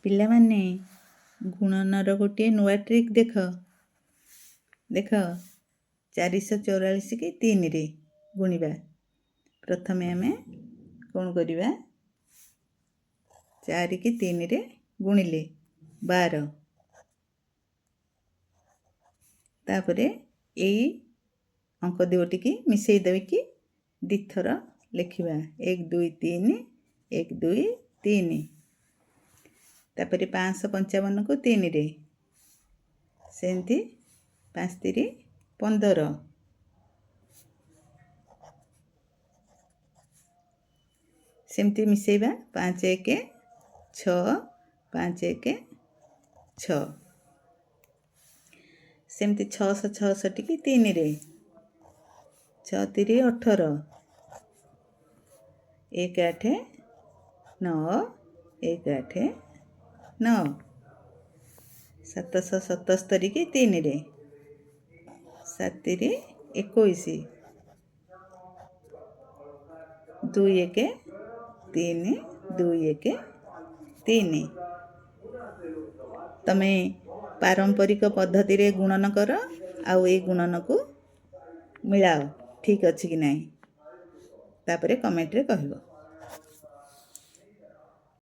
ପିଲାମାନେ ଗୁଣନର ଗୋଟିଏ ନୂଆ ଟ୍ରିକ୍ ଦେଖ 444 କି 3ରେ ଗୁଣିବା। ପ୍ରଥମେ ଆମେ କ'ଣ କରିବା, 4 କି 3ରେ ଗୁଣିଲେ 12। ତାପରେ ଏଇ ଅଙ୍କ ଦୁଇଟିକି ମିଶାଇ ଦେଇକି ଦ୍ୱିଥର ଲେଖିବା 1 2 3 1 2 3। ତାପରେ 555କୁ 3ରେ, ସେମିତି 5 3 15। ସେମିତି ମିଶାଇବା 5 1 6 5 1 6। ସେମିତି 666 କି 3ରେ, 6 3 18 1 8 9 1 8 9। 777 କି 3ରେ, 7 3 21 2 1 3 2 1 3। ତମେ ପାରମ୍ପରିକ ପଦ୍ଧତିରେ ଗୁଣନ କର ଆଉ ଏଇ ଗୁଣନକୁ ମିଳାଅ, ଠିକ୍ ଅଛି କି ନାହିଁ, ତାପରେ କମେଣ୍ଟରେ କହିବ।